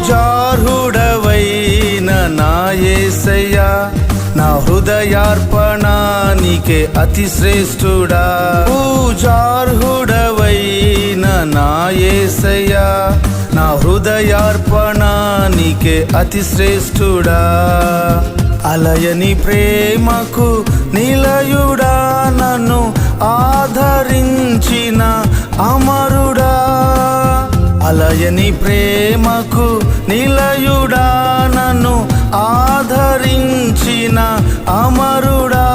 పూజార్హుడవైన నా యేసయ్యా, నా హృదయార్పణ నీకే అతి శ్రేష్ఠుడా. పూజార్హుడవైన నా యేసయ్యా, నా హృదయార్పణ నీకే అతి శ్రేష్ఠుడా. అలయని ప్రేమకు నిలయుడా, నన్ను ఆదరించిన అమరుడా. అలయని ప్రేమకు నిలయుడా, నన్ను ఆదరించిన అమరుడా.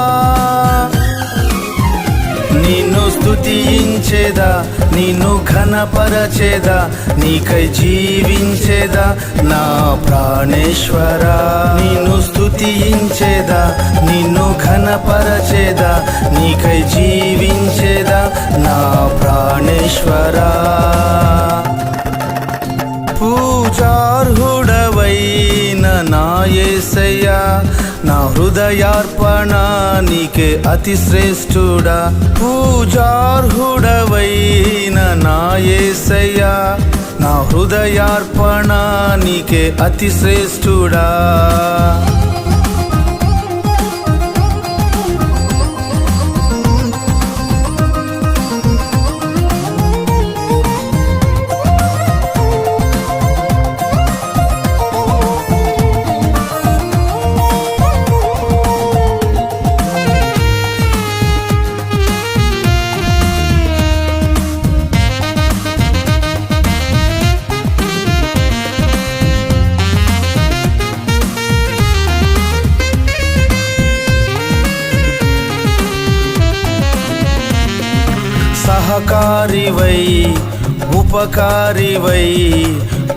నిన్ను స్తుతించేదా, నిన్ను ఘనపరచేదా, నీకై జీవించేదా నా ప్రాణేశ్వరా. నిన్ను స్తుతించేదా, నిన్ను ఘనపరచేదా, నీకై జీవించేదా నా ప్రాణేశ్వరా. పూజార్హుడవైన నా యేసయ్యా, నా హృదయార్పణ నీకే అతి శ్రేష్ఠుడా. పూజార్హుడవైన నా యేసయ్యా, నా హృదయార్పణ నీకే అతి శ్రేష్ఠుడా. సహకారివై ఉపకారివై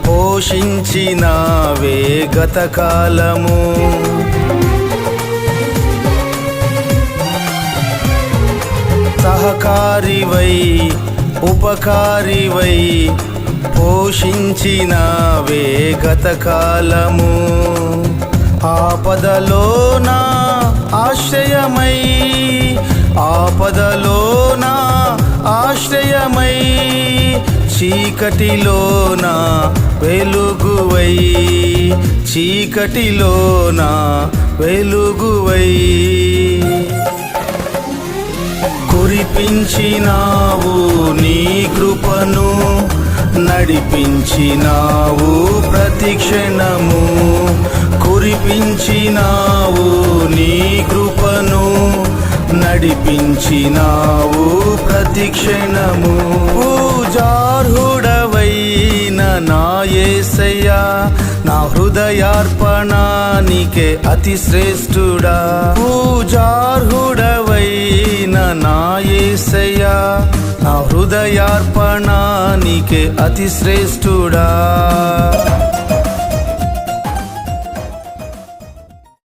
పోషించినావే గతకాలము. సహకారివై ఉపకారివై పోషించినావే గతకాలము. ఆపదలోన ఆశ్రయమై, ఆపదలోన ఆశ్రయమై, చీకటిలోన వెలుగువై, చీకటిలోన వెలుగువై. కురిపించినావు నీ కృపను, నడిపించినావు ప్రతిక్షణము. కురిపించినావు నీ కృపను, నడిపించినావు ప్రతిక్షణము. పూజార్హుడవైన నా యేసయ్యా, నా హృదయార్పణ నీకే అతి శ్రేష్ఠుడా. పూజార్హుడవైన నా యేసయ్యా, నా హృదయార్పణ నీకే అతి శ్రేష్ఠుడా.